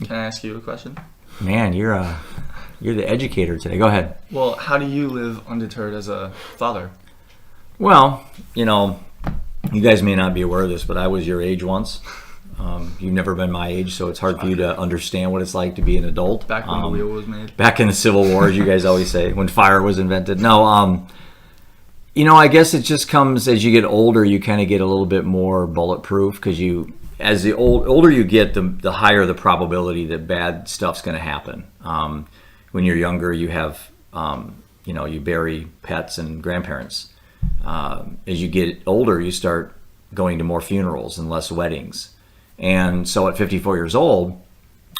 Can I ask you a question? Man, you're the educator today. Go ahead. Well, how do you live undeterred as a father? Well, you guys may not be aware of this, but I was your age once. You've never been my age, so it's hard for you to understand what it's like to be an adult. Back when the wheel was made. Back in the Civil War, as you guys always say, when fire was invented. No, I guess it just comes as you get older, you kind of get a little bit more bulletproof because as the older you get, the higher the probability that bad stuff's going to happen. When you're younger, you have, you bury pets and grandparents. As you get older, you start going to more funerals and less weddings. And so at 54 years old,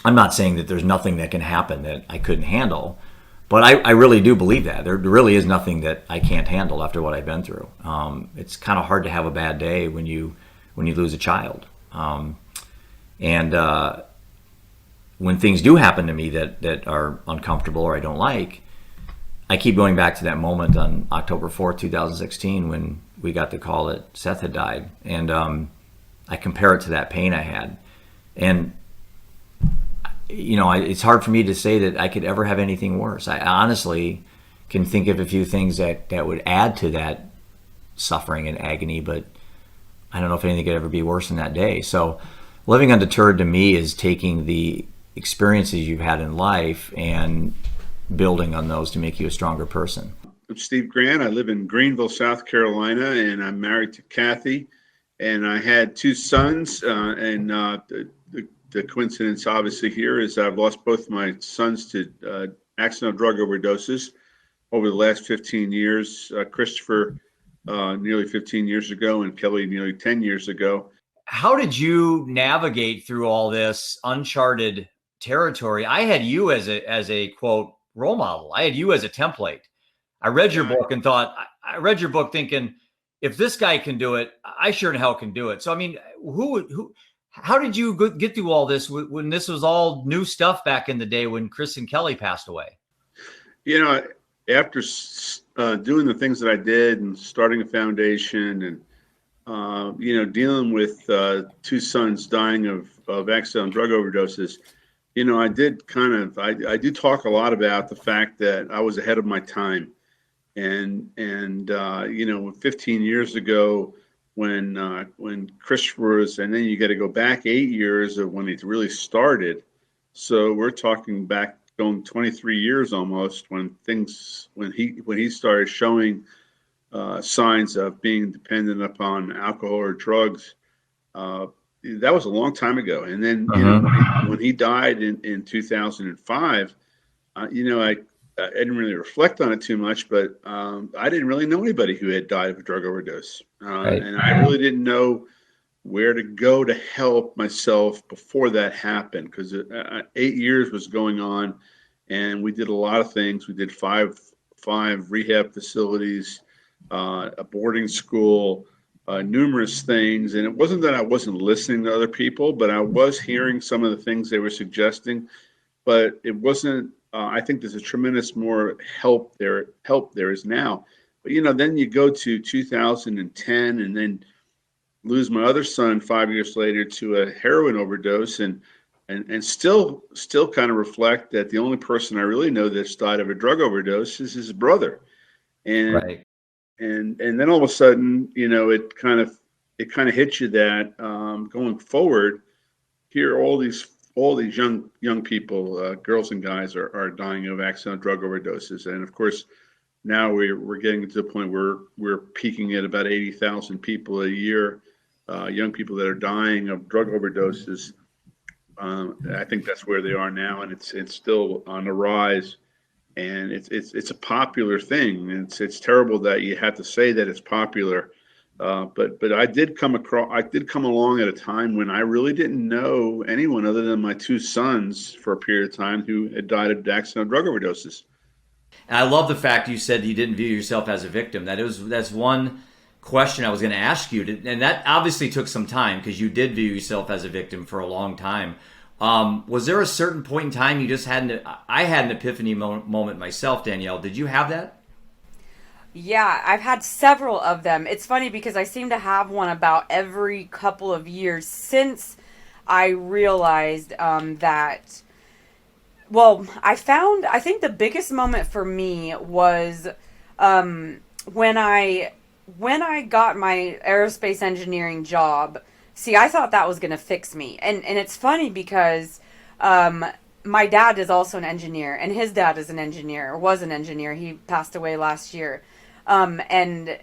I'm not saying that there's nothing that can happen that I couldn't handle, but I really do believe that. There really is nothing that I can't handle after what I've been through. It's kind of hard to have a bad day when you lose a child. And when things do happen to me that are uncomfortable or I don't like, I keep going back to that moment on October 4th, 2016, when we got the call that Seth had died. And I compare it to that pain I had. And, it's hard for me to say that I could ever have anything worse. I honestly can think of a few things that would add to that suffering and agony, but I don't know if anything could ever be worse than that day. So living undeterred to me is taking the experiences you've had in life and building on those to make you a stronger person. I'm Steve Grant. I live in Greenville, South Carolina, and I'm married to Kathy. And I had two sons, the coincidence obviously here is I've lost both my sons to accidental drug overdoses over the last 15 years. Christopher nearly 15 years ago and Kelly nearly 10 years ago. How did you navigate through all this uncharted territory? I had you as a quote role model. I had you as a template. I read your book and thought, I read your book thinking, if this guy can do it, I sure in hell can do it. So, I mean, how did you get through all this when this was all new stuff back in the day when Chris and Kelly passed away? After doing the things that I did and starting a foundation and, dealing with two sons dying of accidental drug overdoses, I do talk a lot about the fact that I was ahead of my time. And 15 years ago when Christopher was, and then you got to go back 8 years of when it really started. So we're talking back going 23 years almost when he started showing signs of being dependent upon alcohol or drugs. That was a long time ago. And then when he died in 2005, I didn't really reflect on it too much, but I didn't really know anybody who had died of a drug overdose. Right. And I really didn't know where to go to help myself before that happened, because 8 years was going on and we did a lot of things. We did five rehab facilities, a boarding school, numerous things. And it wasn't that I wasn't listening to other people, but I was hearing some of the things they were suggesting, but it wasn't. I think there's a tremendous more help there is now. But, then you go to 2010 and then lose my other son 5 years later to a heroin overdose and still kind of reflect that the only person I really know that's died of a drug overdose is his brother. And, right. and then all of a sudden, it kind of hits you that going forward here, all these young people, girls and guys are dying of accidental drug overdoses. And of course, now we're getting to the point where we're peaking at about 80,000 people a year, young people that are dying of drug overdoses. I think that's where they are now, and it's still on the rise. And it's a popular thing. It's terrible that you have to say that it's popular. But I did come along at a time when I really didn't know anyone other than my two sons for a period of time who had died of accidental drug overdoses. And I love the fact you said you didn't view yourself as a victim. That's one question I was going to ask you, and that obviously took some time because you did view yourself as a victim for a long time. Was there a certain point in time you just I had an epiphany moment myself, Danielle. Did you have that? Yeah, I've had several of them. It's funny because I seem to have one about every couple of years since I realized that, well, I think the biggest moment for me was when I got my aerospace engineering job. See, I thought that was going to fix me. And it's funny because my dad is also an engineer, and his dad is an engineer, or was an engineer. He passed away last year. And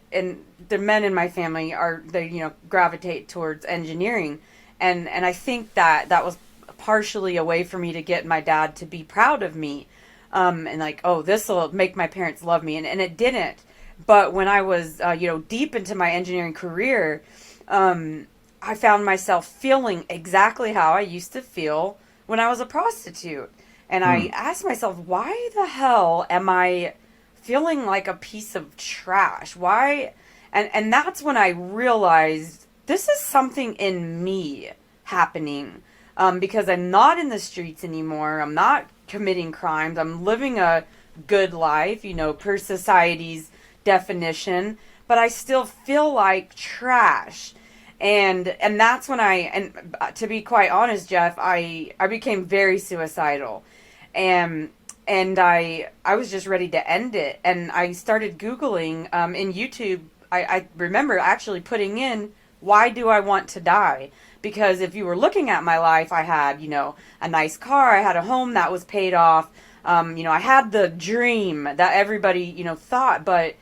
the men in my family they gravitate towards engineering. And I think that was partially a way for me to get my dad to be proud of me. And like, oh, this will make my parents love me. And it didn't. But when I was, deep into my engineering career, I found myself feeling exactly how I used to feel when I was a prostitute. And I asked myself, why the hell am I feeling like a piece of trash? Why? And that's when I realized this is something in me happening. Because I'm not in the streets anymore. I'm not committing crimes. I'm living a good life, per society's definition. But I still feel like trash. And that's when to be quite honest, Jeff, I became very suicidal. And I was just ready to end it. And I started Googling in YouTube. I remember actually putting in, why do I want to die? Because if you were looking at my life, I had, a nice car. I had a home that was paid off. I had the dream that everybody, thought, but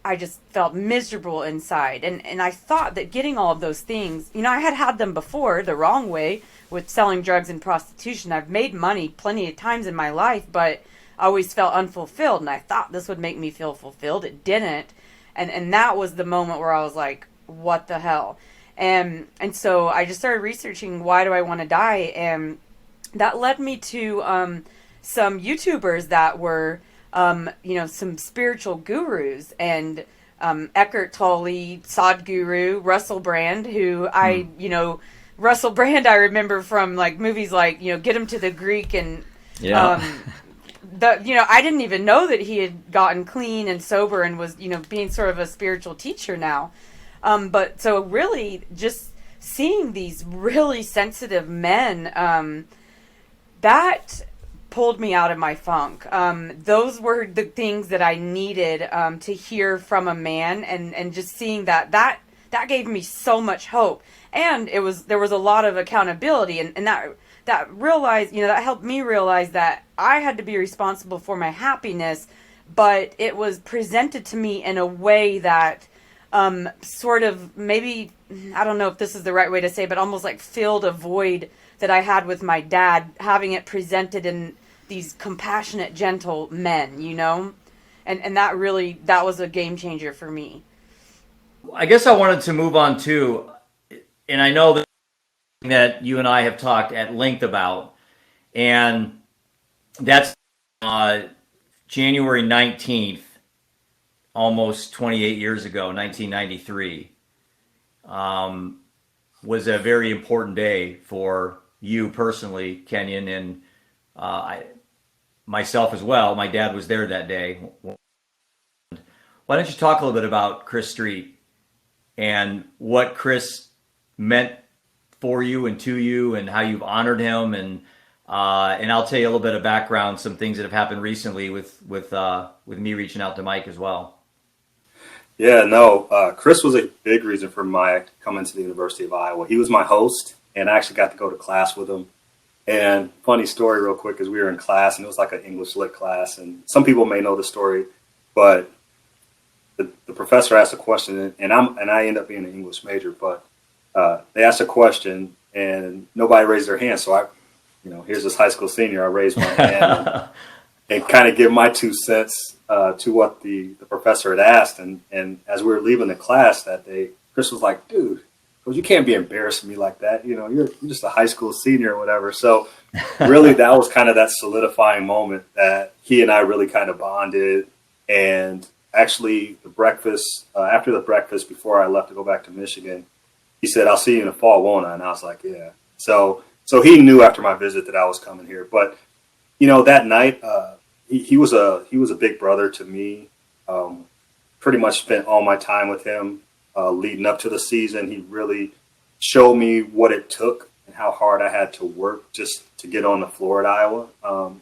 I just felt miserable inside. And I thought that getting all of those things, I had them before the wrong way with selling drugs and prostitution. I've made money plenty of times in my life, but I always felt unfulfilled. And I thought this would make me feel fulfilled. It didn't. And that was the moment where I was like, what the hell? And so I just started researching, why do I want to die? And that led me to some YouTubers that were, some spiritual gurus, and Eckhart Tolle, Sadhguru, Russell Brand, who Russell Brand I remember from like movies like, Get Him to the Greek, and I didn't even know that he had gotten clean and sober and was, being sort of a spiritual teacher now. But so really just seeing these really sensitive men, that pulled me out of my funk. Those were the things that I needed to hear from a man, and just seeing that gave me so much hope. And there was a lot of accountability, and that realized, that helped me realize that I had to be responsible for my happiness, but it was presented to me in a way that sort of, maybe, I don't know if this is the right way to say, but almost like filled a void that I had with my dad, having it presented in these compassionate, gentle men, and that was a game changer for me. I guess I wanted to move on too, and I know that you and I have talked at length about, and that's January 19th, almost 28 years ago, 1993, was a very important day for you personally, Kenyon, and myself as well. My dad was there that day. Why don't you talk a little bit about Chris Street and what Chris meant for you and to you, and how you've honored him, and I'll tell you a little bit of background, some things that have happened recently with me reaching out to Mike as well. Yeah, no, Chris was a big reason for my coming to the University of Iowa. He was my host, and I actually got to go to class with him. And funny story real quick is we were in class, and it was like an English lit class, and some people may know the story, but the professor asked a question, and I end up being an English major, but they asked a question and nobody raised their hand. So I, here's this high school senior, I raised my hand and kind of give my 2 cents to what the professor had asked. And as we were leaving the class that day, Chris was like, dude, you can't be embarrassing me like that. You're just a high school senior or whatever. So really that was kind of that solidifying moment that he and I really kind of bonded. And actually the breakfast, after the breakfast, before I left to go back to Michigan, he said, I'll see you in the fall, won't I? And I was like, yeah. So he knew after my visit that I was coming here. But, that night, he was a big brother to me. Pretty much spent all my time with him leading up to the season. He really showed me what it took and how hard I had to work just to get on the floor at Iowa.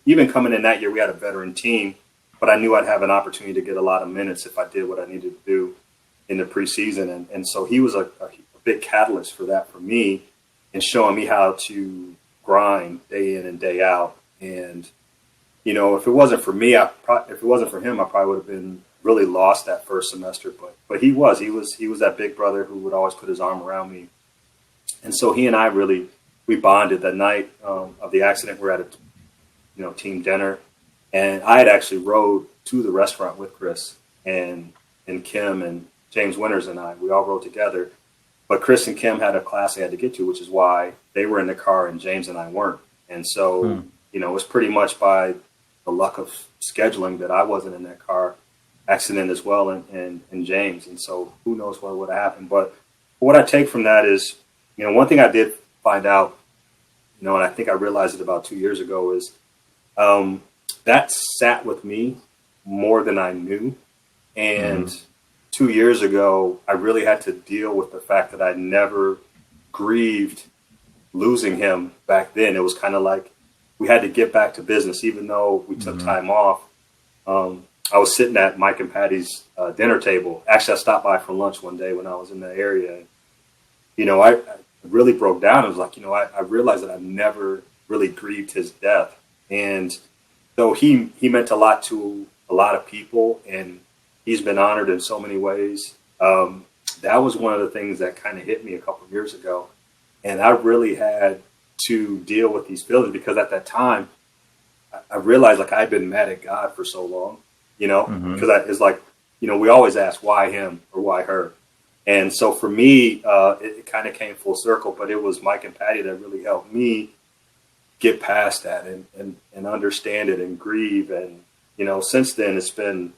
Even coming in that year, we had a veteran team, but I knew I'd have an opportunity to get a lot of minutes if I did what I needed to do in the preseason. And so he was a big catalyst for that for me, and showing me how to grind day in and day out. And, you know, if it wasn't for me, if it wasn't for him, I probably would have been really lost that first semester. But he was that big brother who would always put his arm around me. And so he and I we bonded that night of the accident. We're at a, team dinner, and I had actually rode to the restaurant with Chris and Kim and James Winters and we all rode together. But Chris and Kim had a class they had to get to, which is why they were in the car and James and I weren't. And so, it was pretty much by the luck of scheduling that I wasn't in that car accident as well, and James. And so who knows what would have happened. But what I take from that is, one thing I did find out, and I think I realized it about 2 years ago, is that sat with me more than I knew. And 2 years ago, I really had to deal with the fact that I never grieved losing him back then. It was kind of like we had to get back to business, even though we took time off. I was sitting at Mike and Patty's dinner table. Actually, I stopped by for lunch one day when I was in the area. I really broke down. It was like, I realized that I've never really grieved his death. And though he meant a lot to a lot of people, and he's been honored in so many ways, that was one of the things that kind of hit me a couple of years ago. And I really had to deal with these feelings, because at that time, I realized I'd been mad at God for so long, because it's like, we always ask why him or why her. And so for me, it kind of came full circle, but it was Mike and Patty that really helped me get past that and understand it and grieve. And, since then it's been,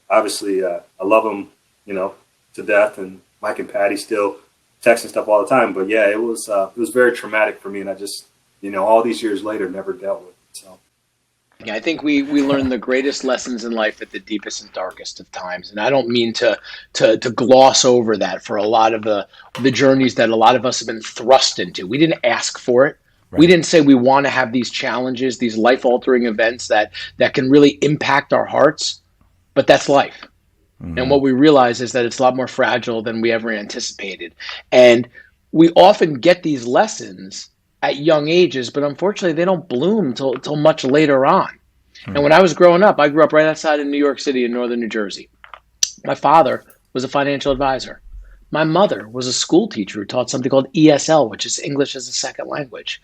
obviously I love them, to death, and Mike and Patty still texting stuff all the time. But yeah, it was very traumatic for me. And I just, all these years later, never dealt with it. So. Yeah, I think we learn the greatest lessons in life at the deepest and darkest of times. And I don't mean to gloss over that for a lot of the journeys that a lot of us have been thrust into. We didn't ask for it. Right. We didn't say we want to have these challenges, these life-altering events that can really impact our hearts, but that's life. And what we realize is that it's a lot more fragile than we ever anticipated. And we often get these lessons at young ages, but unfortunately they don't bloom till much later on. And when I was growing up, I grew up right outside of New York City in northern New Jersey. My father was a financial advisor. My mother was a school teacher who taught something called ESL, which is English as a second language.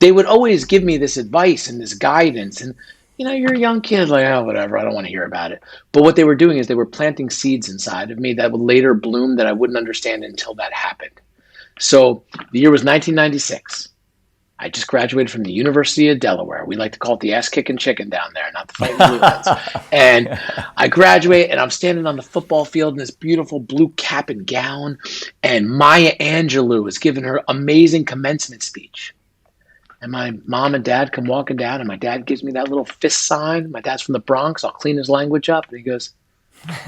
They would always give me this advice and this guidance, and you're a young kid, whatever, I don't want to hear about it. But what they were doing is they were planting seeds inside of me that would later bloom that I wouldn't understand until that happened. So the year was 1996. I just graduated from the University of Delaware. We like to call it the ass-kicking chicken down there, not the fighting blue ones. And I graduate, and I'm standing on the football field in this beautiful blue cap and gown, and Maya Angelou is giving her amazing commencement speech. And my mom and dad come walking down, and my dad gives me that little fist sign. My dad's from the Bronx. I'll clean his language up. And he goes,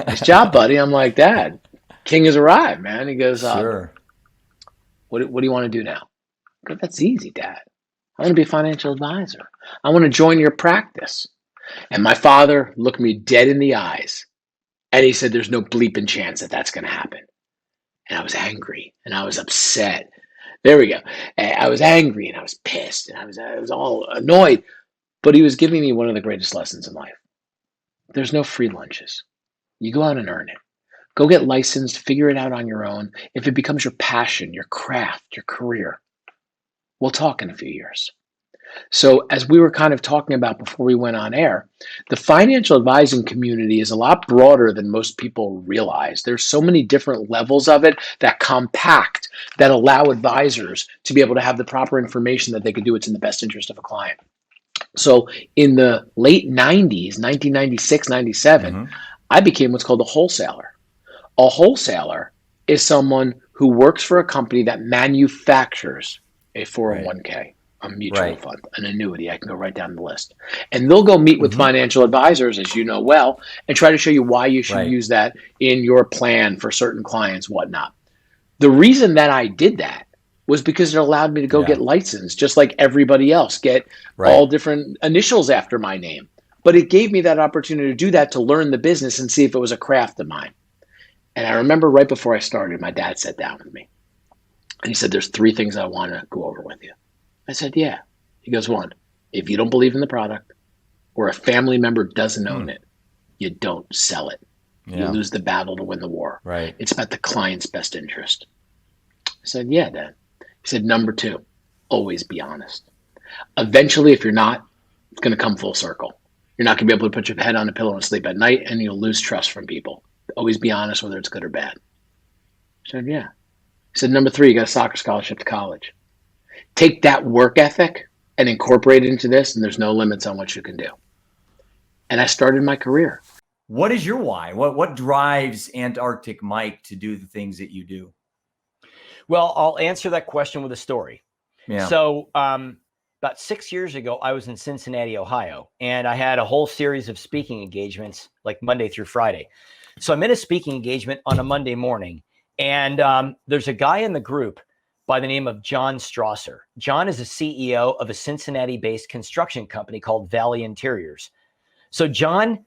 "Nice job, buddy." I'm like, "Dad, king has arrived, man." He goes, Sure. What do you want to do now? I go, "That's easy, Dad. I want to be a financial advisor. I want to join your practice." And my father looked me dead in the eyes, and he said, "There's no bleeping chance that that's going to happen." And I was angry, and I was upset. There we go. I was angry, and I was pissed, and I was all annoyed. But he was giving me one of the greatest lessons in life. There's no free lunches. You go out and earn it. Go get licensed, figure it out on your own. If it becomes your passion, your craft, your career, we'll talk in a few years. So as we were kind of talking about before we went on air, the financial advising community is a lot broader than most people realize. There's so many different levels of it that compact, that allow advisors to be able to have the proper information that they can do what's in the best interest of a client. So in the late 90s, 1996, 97, I became what's called a wholesaler. A wholesaler is someone who works for a company that manufactures a 401k, a mutual fund, an annuity. I can go right down the list. And they'll go meet with financial advisors, as you know well, and try to show you why you should use that in your plan for certain clients, whatnot. The reason that I did that was because it allowed me to go get licensed, just like everybody else, get all different initials after my name. But it gave me that opportunity to do that, to learn the business and see if it was a craft of mine. And I remember right before I started, my dad sat down with me and he said, there's 3 things I want to go over with you. I said, yeah. He goes, 1, if you don't believe in the product or a family member doesn't own it, you don't sell it. You lose the battle to win the war. Right. It's about the client's best interest. I said, yeah, Dad. He said, number 2, always be honest. Eventually, if you're not, it's going to come full circle. You're not going to be able to put your head on a pillow and sleep at night, and you'll lose trust from people. Always be honest, whether it's good or bad. I said, yeah. He said, number 3, you got a soccer scholarship to college. Take that work ethic and incorporate it into this, and there's no limits on what you can do. And I started my career. What is your why? What drives Antarctic Mike to do the things that you do? Well, I'll answer that question with a story. Yeah. So about 6 years ago, I was in Cincinnati, Ohio, and I had a whole series of speaking engagements like Monday through Friday. So I'm in a speaking engagement on a Monday morning, and there's a guy in the group by the name of John Strasser. John is the CEO of a Cincinnati-based construction company called Valley Interiors. So John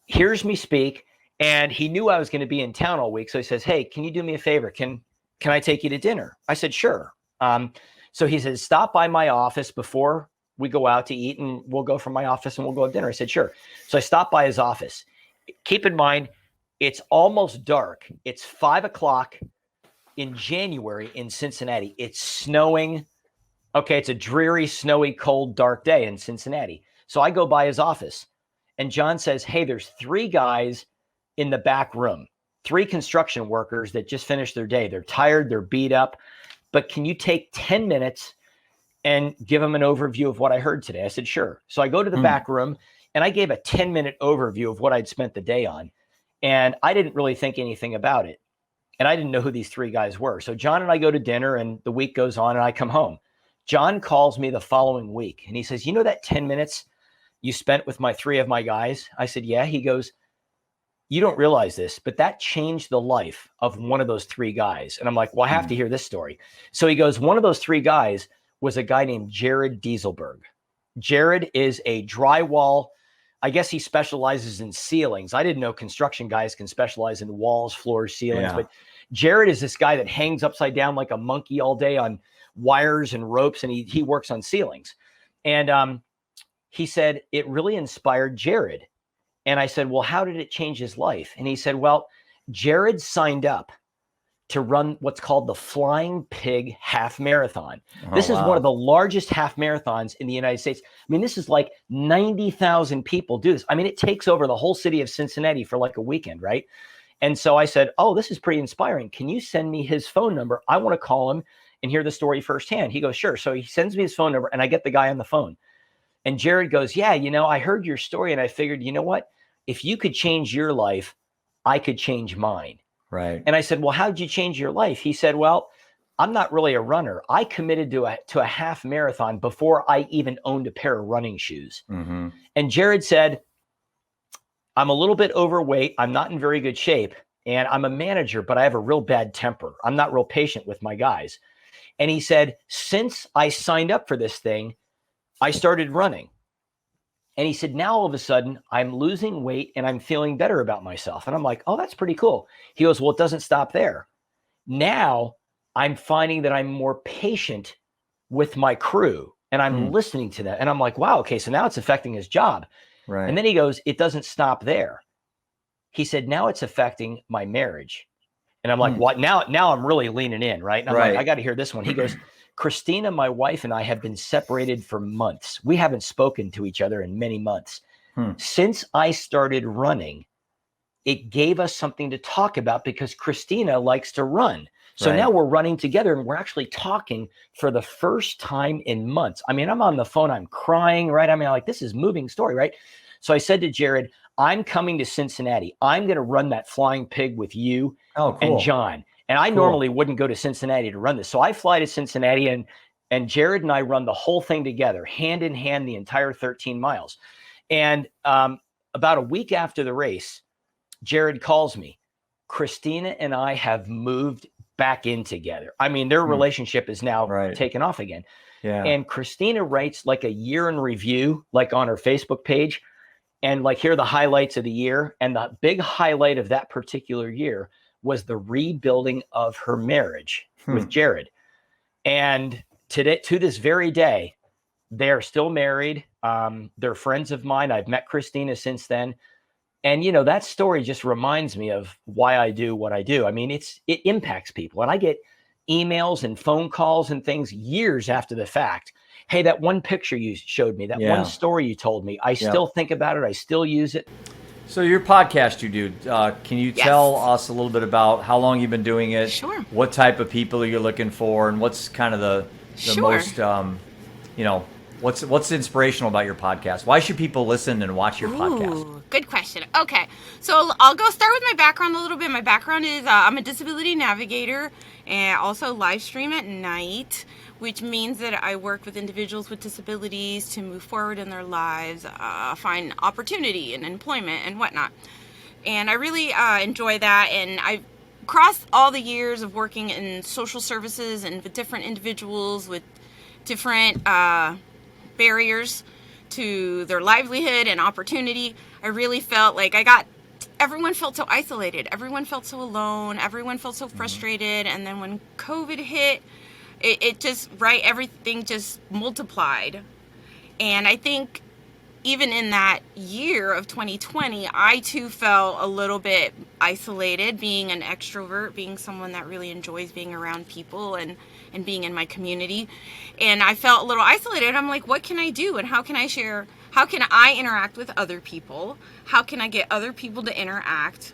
hears me speak, and he knew I was going to be in town all week. So he says, hey, can you do me a favor? Can I take you to dinner? I said, sure. So he says, stop by my office before we go out to eat, and we'll go from my office and we'll go to dinner. I said, sure. So I stopped by his office. Keep in mind, it's almost dark. It's 5:00 in January in Cincinnati. It's snowing. Okay, it's a dreary, snowy, cold, dark day in Cincinnati. So I go by his office, and John says, hey, there's 3 guys in the back room, 3 construction workers that just finished their day. They're tired, they're beat up, but can you take 10 minutes and give them an overview of what I heard today? I said, sure. So I go to the back room, and I gave a 10-minute overview of what I'd spent the day on. And I didn't really think anything about it. And I didn't know who these 3 guys were. So John and I go to dinner, and the week goes on, and I come home. John calls me the following week, and he says, you know that 10 minutes you spent with 3 of my guys? I said, yeah. He goes, you don't realize this, but that changed the life of one of those 3 guys. And I'm like, well, I have to hear this story. So he goes, one of those 3 guys was a guy named Jared Dieselberg. Jared is a drywall. I guess he specializes in ceilings. I didn't know construction guys can specialize in walls, floors, ceilings, but Jared is this guy that hangs upside down like a monkey all day on wires and ropes, and he works on ceilings. And he said, it really inspired Jared. And I said, well, how did it change his life? And he said, well, Jared signed up to run what's called the Flying Pig Half Marathon. This is one of the largest half marathons in the United States. I mean, this is like 90,000 people do this. I mean, it takes over the whole city of Cincinnati for like a weekend, right? And so I said, oh, this is pretty inspiring. Can you send me his phone number? I want to call him and hear the story firsthand. He goes, sure. So he sends me his phone number, and I get the guy on the phone. And Jared goes, yeah, I heard your story, and I figured, you know what? If you could change your life, I could change mine. Right. And I said, well, how did you change your life? He said, well, I'm not really a runner. I committed to a half marathon before I even owned a pair of running shoes. Mm-hmm. And Jared said, I'm a little bit overweight. I'm not in very good shape. And I'm a manager, but I have a real bad temper. I'm not real patient with my guys. And he said, since I signed up for this thing, I started running. And he said, now all of a sudden I'm losing weight and I'm feeling better about myself. And I'm like, oh, that's pretty cool. He goes, well, it doesn't stop there. Now I'm finding that I'm more patient with my crew, and I'm listening to that. And I'm like, wow, okay, so now it's affecting his job. Right. And then he goes, it doesn't stop there. He said, now it's affecting my marriage. And I'm like, what? Now I'm really leaning in, right? And I'm like, I got to hear this one. He goes, Christina, my wife, and I have been separated for months. We haven't spoken to each other in many months. Since I started running, it gave us something to talk about because Christina likes to run. So now we're running together, and we're actually talking for the first time in months. I mean, I'm on the phone, I'm crying, right? I mean, like, this is a moving story, right? So I said to Jared, I'm coming to Cincinnati. I'm going to run that Flying Pig with you and John. And I normally wouldn't go to Cincinnati to run this. So I fly to Cincinnati, and Jared and I run the whole thing together, hand in hand, the entire 13 miles. And about a week after the race, Jared calls me. Christina and I have moved back in together. I mean, their relationship is now taken off again. Yeah. And Christina writes like a year in review, like on her Facebook page, and like here are the highlights of the year. And the big highlight of that particular year was the rebuilding of her marriage with Jared. And today, to this very day, they're still married. They're friends of mine. I've met Christina since then. And, you know, that story just reminds me of why I do what I do. I mean, it impacts people. And I get emails and phone calls and things years after the fact. Hey, that one picture you showed me, that one story you told me, I still think about it. I still use it. So your podcast you do, can you tell us a little bit about how long you've been doing it? Sure. What type of people are you looking for? And what's kind of the most, you know, what's inspirational about your podcast? Why should people listen and watch your podcast? Good question. Okay, so I'll go start with my background a little bit. My background is I'm a disability navigator and also live stream at night, which means that I work with individuals with disabilities to move forward in their lives, find opportunity and employment and whatnot. And I really enjoy that. And I've crossed all the years of working in social services and with different individuals with different barriers to their livelihood and opportunity. I really felt like everyone felt so isolated. Everyone felt so alone. Everyone felt so frustrated. And then when COVID hit, it just, everything just multiplied. And I think even in that year of 2020, I too felt a little bit isolated, being an extrovert, being someone that really enjoys being around people and being in my community. And I felt a little isolated. I'm like, what can I do? And how can I share? How can I interact with other people? How can I get other people to interact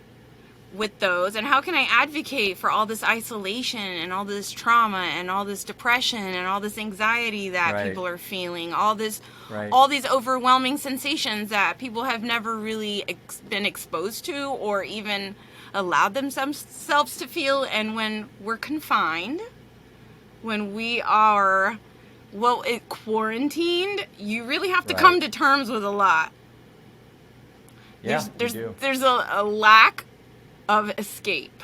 with those? And how can I advocate for all this isolation and all this trauma and all this depression and all this anxiety that people are feeling, all these overwhelming sensations that people have never really been exposed to or even allowed themselves to feel. And when we're confined, when we are quarantined, you really have to come to terms with a lot. There's a lack of escape.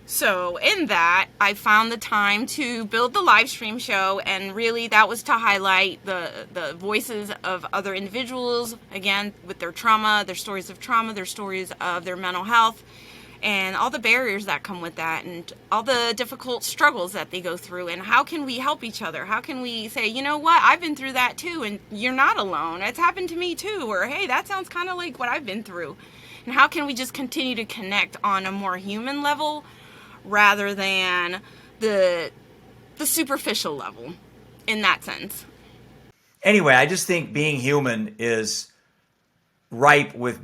So in that, I found the time to build the live stream show, and really that was to highlight the voices of other individuals, again, with their trauma, their stories of trauma, their stories of their mental health, and all the barriers that come with that, and all the difficult struggles that they go through, and how can we help each other? How can we say, you know what, I've been through that too, and you're not alone. It's happened to me too, or hey, that sounds kind of like what I've been through. And how can we just continue to connect on a more human level rather than the superficial level in that sense? Anyway, I just think being human is ripe with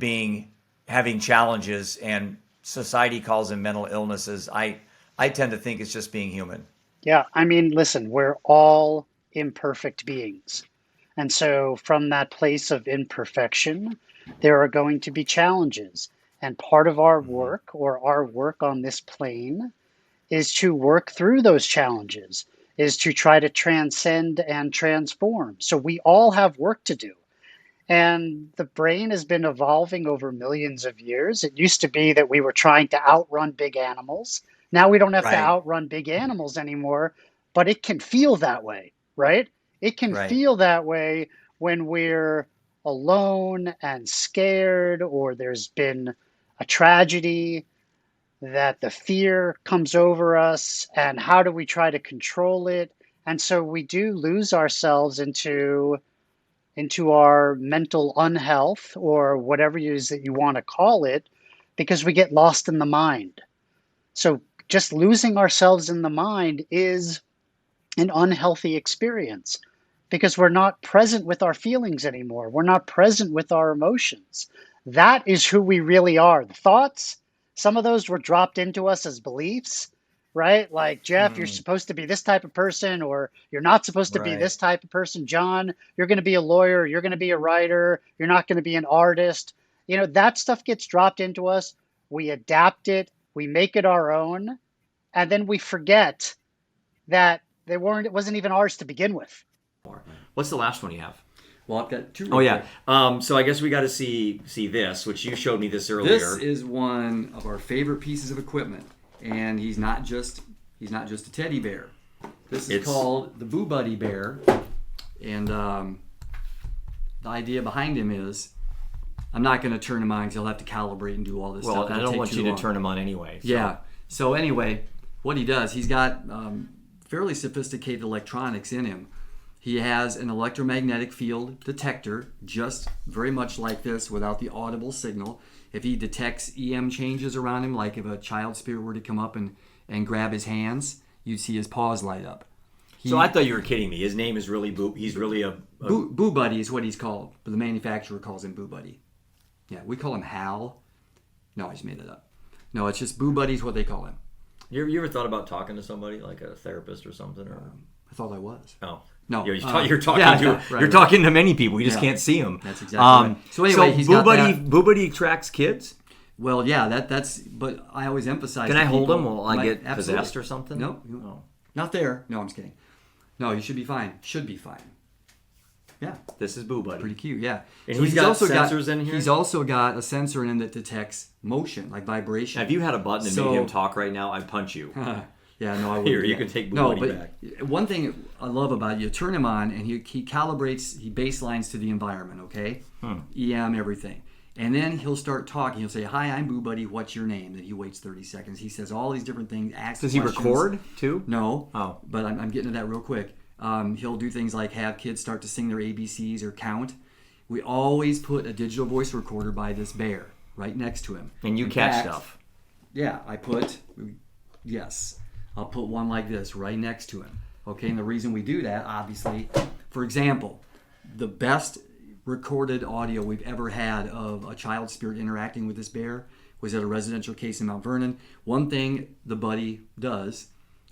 having challenges, and society calls them mental illnesses. I tend to think it's just being human. Yeah, I mean, listen, we're all imperfect beings. And so from that place of imperfection, there are going to be challenges. And part of our work, or our work on this plane, is to work through those challenges, is to try to transcend and transform. So we all have work to do. And the brain has been evolving over millions of years. It used to be that we were trying to outrun big animals. Now we don't have to outrun big animals anymore, but it can feel that way, right? It can feel that way when we're alone and scared, or there's been a tragedy, that the fear comes over us, and how do we try to control it? And so we do lose ourselves into our mental unhealth, or whatever it is that you want to call it, because we get lost in the mind. So just losing ourselves in the mind is an unhealthy experience, because we're not present with our feelings anymore. We're not present with our emotions. That is who we really are. The thoughts, some of those were dropped into us as beliefs, right? Like, Jeff, you're supposed to be this type of person, or you're not supposed to be this type of person. John, you're going to be a lawyer. You're going to be a writer. You're not going to be an artist. You know, that stuff gets dropped into us. We adapt it. We make it our own. And then we forget that it wasn't even ours to begin with. What's the last one you have? Well, I've got two. Oh, yeah. So I guess we got to see this, which you showed me this earlier. This is one of our favorite pieces of equipment. and he's not just a teddy bear. This is It's- called the Boo Buddy bear, and the idea behind him is, I'm not going to turn him on because he'll have to calibrate and do all this Well, stuff. I It'll don't take want too you to long. turn him on anyway. So. Yeah. So anyway, what he does, he's got fairly sophisticated electronics in him. He has an electromagnetic field detector, just very much like this, without the audible signal. If he detects EM changes around him, like if a child spirit were to come up and grab his hands, you'd see his paws light up. So I thought you were kidding me. His name is really Boo. He's really a Boo Buddy is what he's called, but the manufacturer calls him Boo Buddy. Yeah, we call him Hal. No, I just made it up. No, it's just Boo Buddy is what they call him. You ever thought about talking to somebody like a therapist or something? Or I thought I was. oh. No, You're talking right. You're talking to many people. You just can't see them. That's exactly right. So anyway, he's Boo got Buddy. that. Boo Buddy tracks kids. Well, yeah, that's. But I always emphasize. Can to I hold people, him while I get absolutely. possessed or something? No, not there. No, I'm just kidding. No, you should be fine. Should be fine. Yeah, This is Boo Buddy. pretty cute. Yeah, And So he's got sensors in here? He's also got a sensor in him that detects motion, like vibration. If you had a button and So- made him talk right now, I'd punch you. Yeah, no, I wouldn't. Here, do you that. can take Boo no, Buddy but back. one thing I love about it, you turn him on and he calibrates, he baselines to the environment, okay? EM, everything. And then he'll start talking. He'll say, "Hi, I'm Boo Buddy. What's your name?" Then he waits 30 seconds. He says all these different things. Asks Does he questions. record too? No. Oh. But I'm getting to that real quick. He'll do things like have kids start to sing their ABCs or count. We always put a digital voice recorder by this bear right next to him. And you In catch fact, stuff. Yeah, I'll put one like this right next to him. Okay, and the reason we do that, obviously, for example, the best recorded audio we've ever had of a child spirit interacting with this bear was at a residential case in Mount Vernon. One thing the buddy does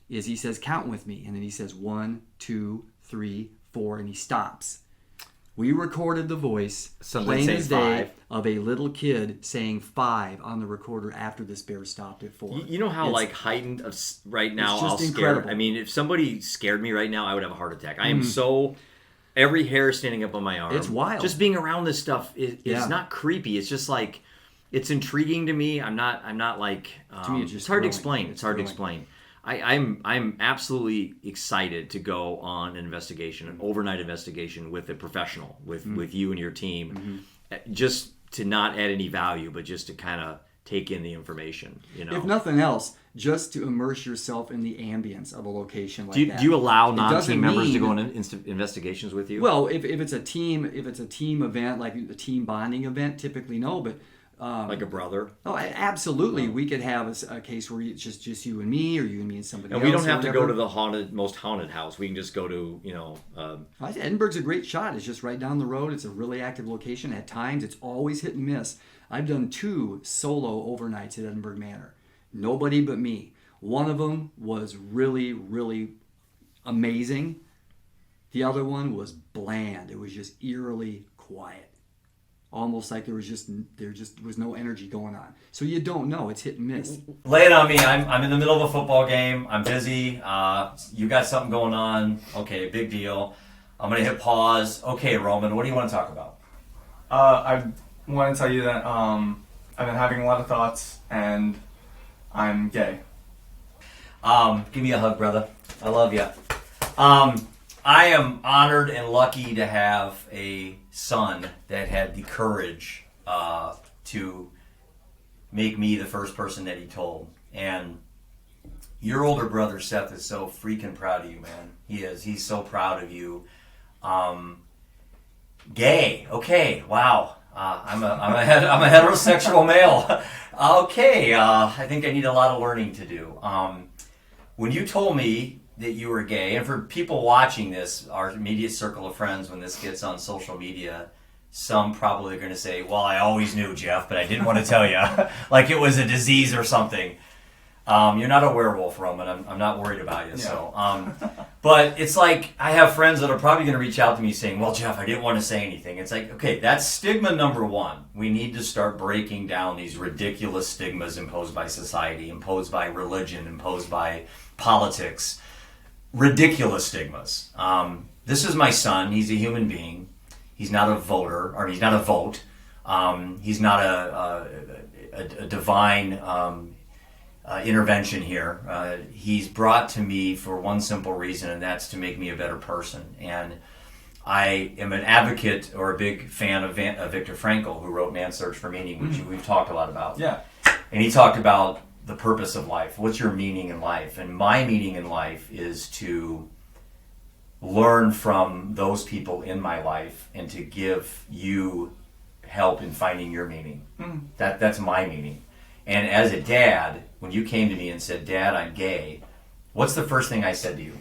is he says, "Count with me," and then he says 1, 2, 3, 4, and he stops. We recorded the voice, Somebody plain say as day, 5. of a little kid saying 5 on the recorder after this bear stopped at 4. You know how It's- like heightened right now? it's just I'll scare. incredible. I mean, if somebody scared me right now, I would have a heart attack. I am so every hair standing up on my arm. It's wild. Just being around this stuff is Yeah. not creepy. It's just like it's intriguing to me. I'm not like. To me, it's just hard to thrilling. explain. It's hard to Thrilling. explain. I'm absolutely excited to go on an investigation, an overnight investigation with a professional, with you and your team, just to not add any value, but just to kind of take in the information. You know, If nothing else, just to immerse yourself in the ambience of a location like do you, that. do you allow It non-team doesn't members to go mean- on investigations with you? Well, if it's a team event, like a team bonding event, typically no, but like a brother. oh, absolutely, we could have a case where it's just you and me, or you and me and somebody And else. we don't or have to go whatever. to the most haunted house. We can just go to I think Edinburgh's a great shot. It's just right down the road. It's a really active location. At times, it's always hit and miss. I've done 2 solo overnights at Edinburgh Manor. Nobody but me. One of them was really, really amazing. The other one was bland. It was just eerily quiet. Almost like there just was no energy going on. So you don't know. It's hit and miss. Lay it on me. I'm in the middle of a football game. I'm busy. You got something going on. Okay, big deal. I'm going to hit pause. Okay, Roman, what do you want to talk about? I want to tell you that I've been having a lot of thoughts, and I'm gay. Give me a hug, brother. I love you. I am honored and lucky to have a son that had the courage to make me the first person that he told. And your older brother, Seth, is so freaking proud of you, man. He is. He's so proud of you. Gay. Okay. Wow. I'm a heterosexual male. Okay. I think I need a lot of learning to do. When you told me that you were gay, and for people watching this, our immediate circle of friends, when this gets on social media, some probably are going to say, well, I always knew, Jeff, but I didn't want to tell you. Like it was a disease or something. You're not a werewolf, Roman. I'm not worried about you. Yeah. So, but it's like I have friends that are probably going to reach out to me saying, well, Jeff, I didn't want to say anything. It's like, okay, that's stigma number one. We need to start breaking down these ridiculous stigmas imposed by society, imposed by religion, imposed by politics. Ridiculous stigmas. This is my son. He's a human being. He's not a voter, or he's not a vote. He's not a divine intervention here. He's brought to me for one simple reason, and that's to make me a better person. And I am an advocate or a big fan of Viktor Frankl, who wrote Man's Search for Meaning, which we've talked a lot about. Yeah. And he talked about the purpose of life. What's your meaning in life? And my meaning in life is to learn from those people in my life and to give you help in finding your meaning. That's my meaning. And as a dad, when you came to me and said, "Dad, I'm gay," what's the first thing I said to you?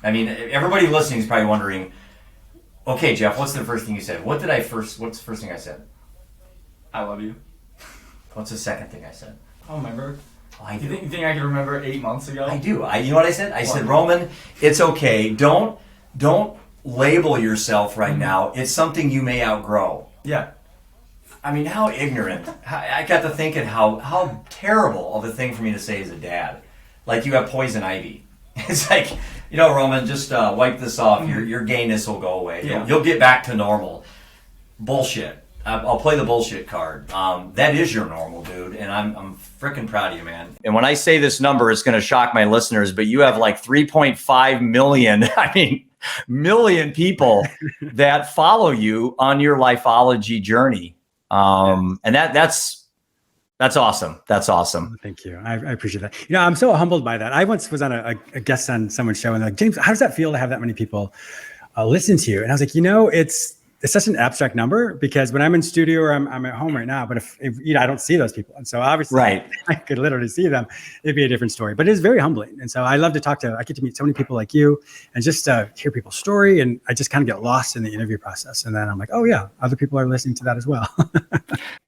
I mean, everybody listening is probably wondering, okay, Jeff, what's the first thing you said? What's the first thing I said? I love you. What's the second thing I said? I don't remember. Oh, I You do. think I can remember 8 months ago? I do. You know what I said? I said, Roman, it's okay. Don't label yourself right now. It's something you may outgrow. Yeah. I mean, how ignorant. I got to thinking how terrible of a thing for me to say as a dad. Like, you have poison ivy. It's like, Roman, just wipe this off. Your gayness will go away. Yeah. You'll get back to normal. Bullshit. I'll play the bullshit card. That is your normal, dude, and I'm freaking proud of you, man. And when I say this number, it's going to shock my listeners, but you have like 3.5 million, million people that follow you on your lifeology journey. And that's awesome. That's awesome. Thank you. I appreciate that. I'm so humbled by that. I once was on a guest on someone's show and they're like, James, how does that feel to have that many people listen to you? And I was like, it's such an abstract number because when I'm in studio or I'm at home right now, but if I don't see those people. And so obviously I could literally see them, it'd be a different story, but it is very humbling. And so I love to I get to meet so many people like you and just hear people's story. And I just kind of get lost in the interview process. And then I'm like, oh yeah, other people are listening to that as well.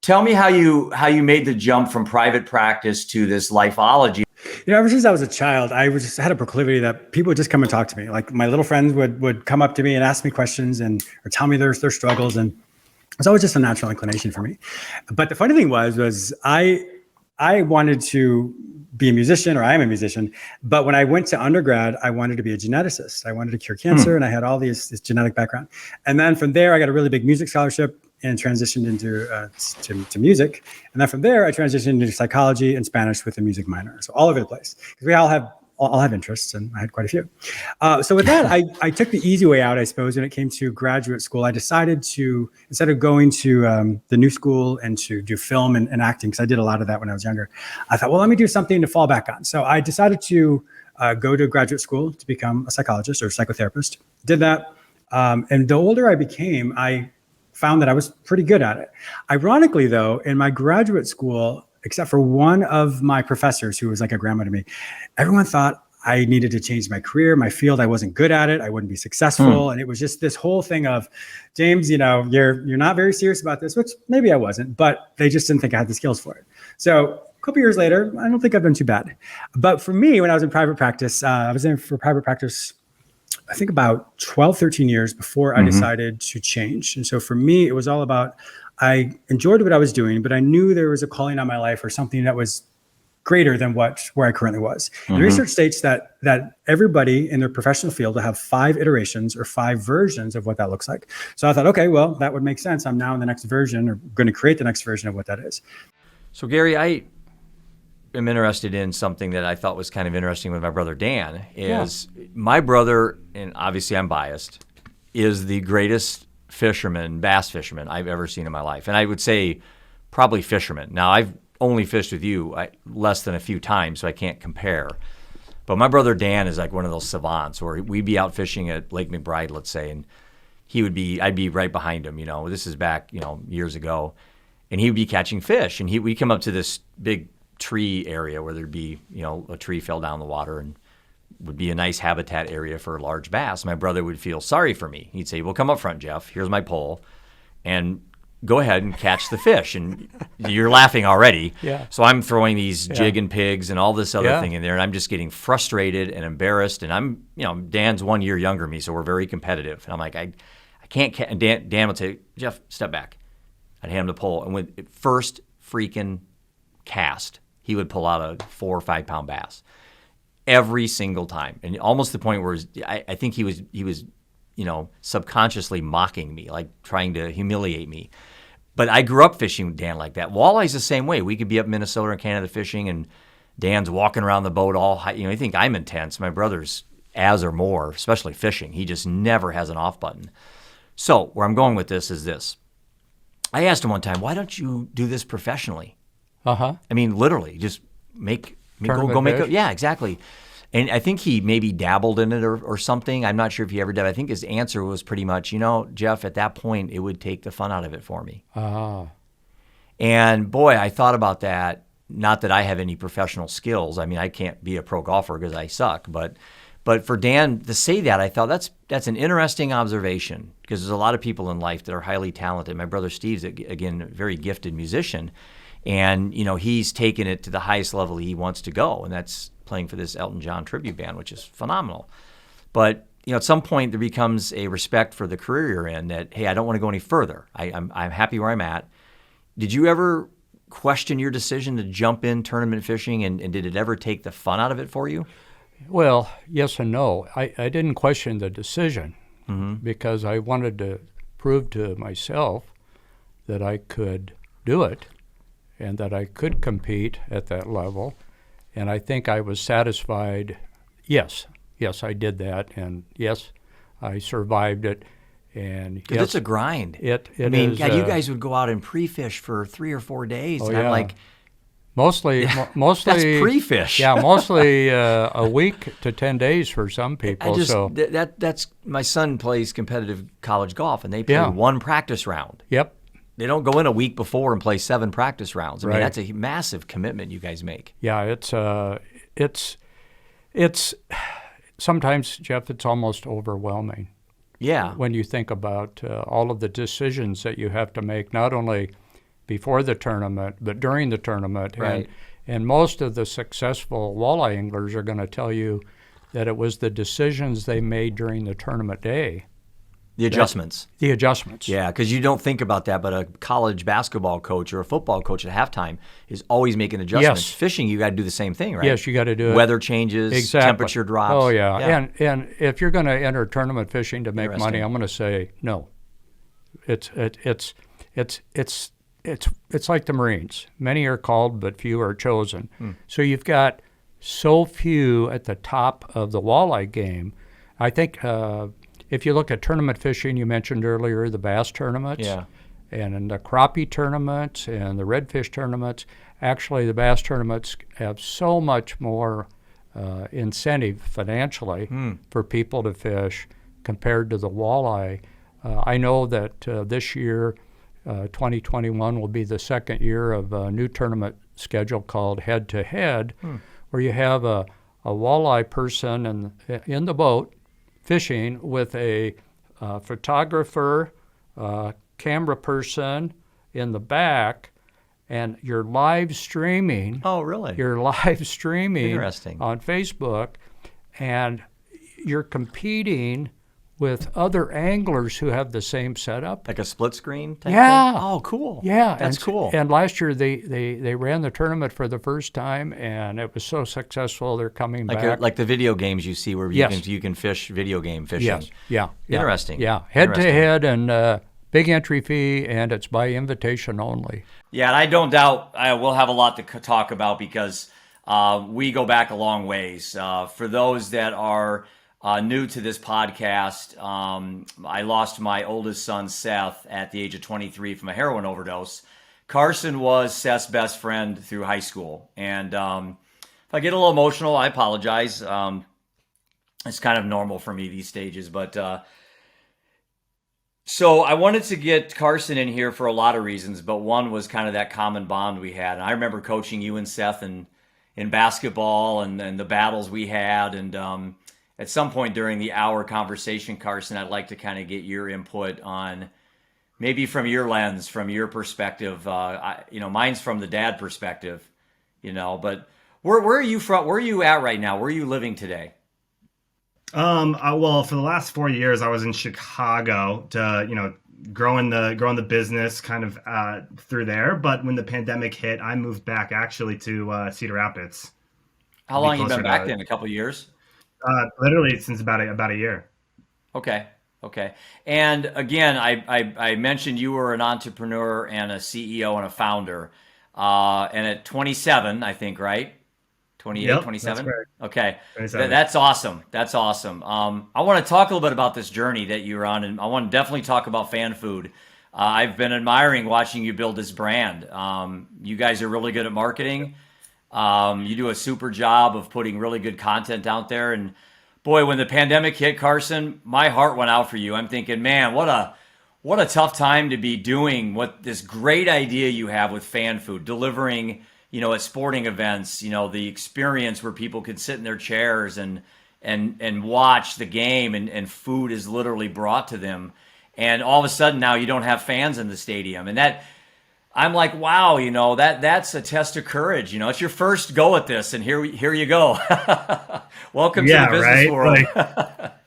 Tell me how you made the jump from private practice to this lifeology. Ever since I was a child, I just had a proclivity that people would just come and talk to me. Like my little friends would come up to me and ask me questions or tell me their struggles. And it's always just a natural inclination for me. But the funny thing was I wanted to be a musician, or I am a musician. But when I went to undergrad, I wanted to be a geneticist. I wanted to cure cancer and I had all this genetic background. And then from there, I got a really big music scholarship and transitioned into to music. And then from there, I transitioned into psychology and Spanish with a music minor. So all over the place, because we all have interests, and I had quite a few. So with that, I took the easy way out, I suppose. When it came to graduate school, I decided to, instead of going to the new school and to do film and acting, because I did a lot of that when I was younger, I thought, well, let me do something to fall back on. So I decided to go to graduate school to become a psychologist or psychotherapist. Did that. And the older I became, I found that I was pretty good at it. Ironically, though, in my graduate school, except for one of my professors who was like a grandma to me, everyone thought I needed to change my career, my field. I wasn't good at it. I wouldn't be successful. And it was just this whole thing of, James, you're not very serious about this, which maybe I wasn't, but they just didn't think I had the skills for it. So a couple years later, I don't think I've done too bad. But for me, when I was in private practice, I was in for private practice I think about 12, 13 years before I decided to change. And so for me, it was all about, I enjoyed what I was doing, but I knew there was a calling on my life or something that was greater than where I currently was. The research states that everybody in their professional field will have 5 iterations or 5 versions of what that looks like. So I thought, okay, well, that would make sense. I'm now in the next version, or going to create the next version of what that is. So Gary, I am interested in something that I thought was kind of interesting with my brother Dan. My brother, and obviously I'm biased, is the greatest bass fisherman I've ever seen in my life. And I would say probably fisherman. Now, I've only fished with you less than a few times, so I can't compare. But my brother Dan is like one of those savants where we'd be out fishing at Lake McBride, let's say, and I'd be right behind him. This is back, years ago, and he would be catching fish. And we'd come up to this big tree area where there'd be, a tree fell down the water and would be a nice habitat area for large bass. My brother would feel sorry for me. He'd say, well, come up front, Jeff. Here's my pole. And go ahead and catch the fish. And you're laughing already. Yeah. So I'm throwing these jig and pigs and all this other thing in there. And I'm just getting frustrated and embarrassed. And I'm, Dan's 1 year younger than me, so we're very competitive. And I'm like, I can't. And Dan would say, Jeff, step back. I'd hand him the pole. And with first freaking cast, he would pull out a 4 or 5 pound bass every single time. And almost to the point where I think he was subconsciously mocking me, like trying to humiliate me. But I grew up fishing with Dan like that. Walleyes the same way. We could be up Minnesota and Canada fishing, and Dan's walking around the boat all high. You think I'm intense. My brother's as or more, especially fishing. He just never has an off button. So where I'm going with this is this. I asked him one time, why don't you do this professionally? Uh-huh. I mean, literally, just go make it. Yeah, exactly. And I think he maybe dabbled in it or something. I'm not sure if he ever did. I think his answer was pretty much, Jeff, at that point, it would take the fun out of it for me. Ah. And boy, I thought about that. Not that I have any professional skills. I mean, I can't be a pro golfer because I suck. But for Dan to say that, I thought that's an interesting observation, because there's a lot of people in life that are highly talented. My brother Steve's, again, a very gifted musician. And, he's taken it to the highest level he wants to go. And that's playing for this Elton John tribute band, which is phenomenal. But, at some point there becomes a respect for the career you're in that, hey, I don't want to go any further. I'm happy where I'm at. Did you ever question your decision to jump in tournament fishing, and did it ever take the fun out of it for you? Well, yes and no. I didn't question the decision Mm-hmm. because I wanted to prove to myself that I could do it and that I could compete at that level. And I think I was satisfied. Yes, I did that. And yes, I survived it. And yes, it's a grind. It I mean, is, God, you guys would go out and pre-fish for 3 or 4 days. Oh, and yeah. I'm like, mostly that's pre-fish. Yeah, mostly a week to 10 days for some people. That's my son plays competitive college golf, and they play Yeah. one practice round. Yep. They don't go in a week before and play 7 practice rounds. I mean, Right. that's a massive commitment you guys make. Yeah, it's sometimes, Jeff, it's almost overwhelming. Yeah. When you think about all of the decisions that you have to make, not only before the tournament, but during the tournament. Right. And most of the successful walleye anglers are going to tell you that it was the decisions they made during the tournament day. The adjustments. The adjustments. Yeah, because you don't think about that, but a college basketball coach or a football coach at halftime is always making adjustments. Yes. Fishing, you got to do the same thing, right? Yes, you got to do it. Weather changes, Exactly. temperature drops. Oh yeah. And if you're going to enter tournament fishing to make money, I'm going to say no. It's like the Marines. Many are called, but few are chosen. So you've got so few at the top of the walleye game. I think if you look at tournament fishing, you mentioned earlier the bass tournaments. Yeah. And in the crappie tournaments and the redfish tournaments, actually the bass tournaments have so much more incentive financially for people to fish compared to the walleye. I know that this year, 2021 will be the second year of a new tournament schedule called Head to Head, where you have a walleye person in the boat fishing with a photographer, camera person in the back, and you're live streaming. Oh, really? You're live streaming Interesting. on Facebook, and you're competing with other anglers who have the same setup. Like a split screen type Yeah. thing? Oh, cool. Yeah. That's cool. And last year they ran the tournament for the first time, and it was so successful they're coming back. Like the video games you see where you can fish video game fishing. Yes. Yeah. Interesting. Yeah. Head to Interesting. head, and big entry fee, and it's by invitation only. Yeah, and I don't doubt we'll have a lot to talk about because we go back a long ways. For those that are new to this podcast, I lost my oldest son, Seth, at the age of 23 from a heroin overdose. Carson was Seth's best friend through high school. And if I get a little emotional, I apologize. It's kind of normal for me these stages. But so I wanted to get Carson in here for a lot of reasons, but one was kind of that common bond we had. And I remember coaching you and Seth in basketball and the battles we had. And at some point during the hour conversation, Carson, I'd like to kind of get your input on maybe from your lens, from your perspective. Mine's from the dad perspective, but where are you from? Where are you at right now? Where are you living today? Well, for the last 4 years, I was in Chicago to, growing the business kind of through there. But when the pandemic hit, I moved back actually to Cedar Rapids. How long have you been back then? A couple of years? Literally since about a year. Okay. And again, I mentioned you were an entrepreneur and a CEO and a founder. And at 27, I think, right? 28, Yep, 27? that's right. Okay. 27. That's awesome. That's awesome. I want to talk a little bit about this journey that you're on, and I want to definitely talk about fan food. I've been admiring watching you build this brand. You guys are really good at marketing. You do a super job of putting really good content out there. And boy, when the pandemic hit, Carson, my heart went out for you. I'm thinking, man, what a tough time to be doing what this great idea you have with fan food, delivering, at sporting events, the experience where people could sit in their chairs and watch the game and food is literally brought to them. And all of a sudden now you don't have fans in the stadium. And that, I'm like, wow, that's a test of courage. It's your first go at this, and here you go. Welcome to the business world.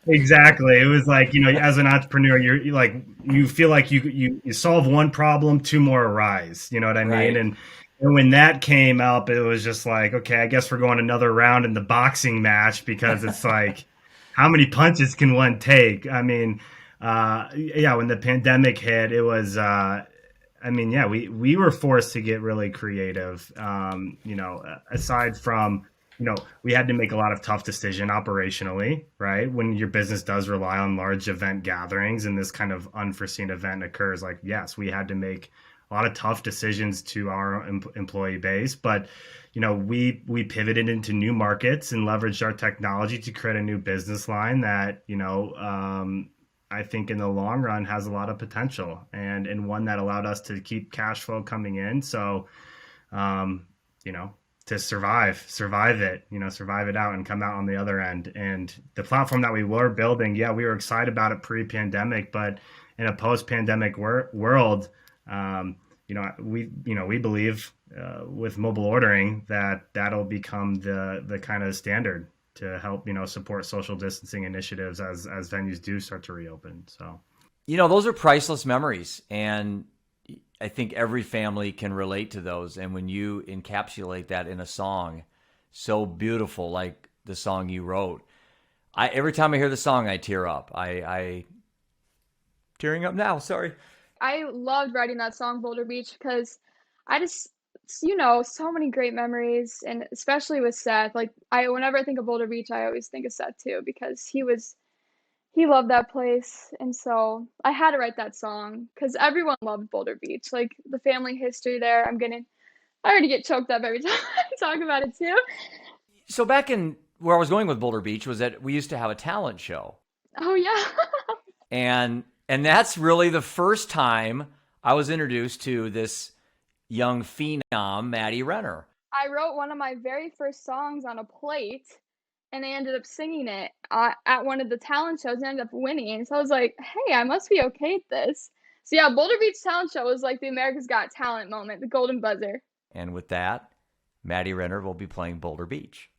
Exactly. It was like, as an entrepreneur, you're like, you feel like you solve one problem, two more arise. You know what I mean? And when that came up, it was just like, okay, I guess we're going another round in the boxing match, because it's like, how many punches can one take? I mean, when the pandemic hit, it was, we were forced to get really creative. Aside from, we had to make a lot of tough decisions operationally, right? When your business does rely on large event gatherings and this kind of unforeseen event occurs, like, yes, we had to make a lot of tough decisions to our employee base, but we pivoted into new markets and leveraged our technology to create a new business line that I think in the long run has a lot of potential, and one that allowed us to keep cash flow coming in. So, to survive it out and come out on the other end. And the platform that we were building, we were excited about it pre-pandemic, but in a post-pandemic world, we believe with mobile ordering that'll become the kind of standard to help, support social distancing initiatives as venues do start to reopen. So, those are priceless memories, and I think every family can relate to those. And when you encapsulate that in a song so beautiful, like the song you wrote, every time I hear the song, I tear up. I tearing up now. Sorry. I loved writing that song, Boulder Beach, because I just, so many great memories, and especially with Seth. Like, whenever I think of Boulder Beach, I always think of Seth too, because he loved that place. And so I had to write that song because everyone loved Boulder Beach. Like, the family history there, I already get choked up every time I talk about it too. So back in where I was going with Boulder Beach was that we used to have a talent show. Oh yeah. And that's really the first time I was introduced to this young phenom, Maddie Renner. I wrote one of my very first songs on a plate, and they ended up singing it at one of the talent shows and ended up winning. So I was like, hey, I must be okay at this. So yeah, Boulder Beach Talent Show was like the America's Got Talent moment, the golden buzzer. And with that, Maddie Renner will be playing Boulder Beach.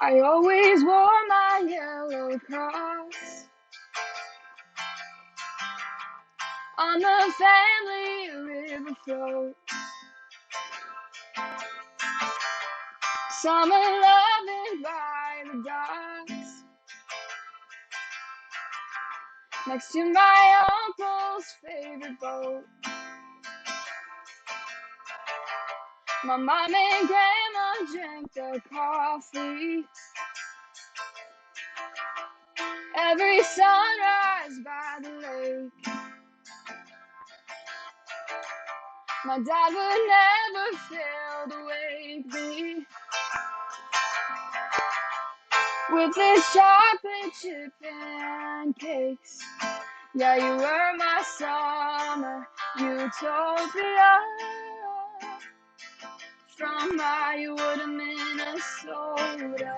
I always wore my yellow cross on the family river float. Summer loving by the docks, next to my uncle's favorite boat. My mom and grandma drank their coffee every sunrise by the lake. My dad would never fail to wake me with his chocolate chip pancakes. Yeah, you were my summer utopia from Iowa to Minnesota.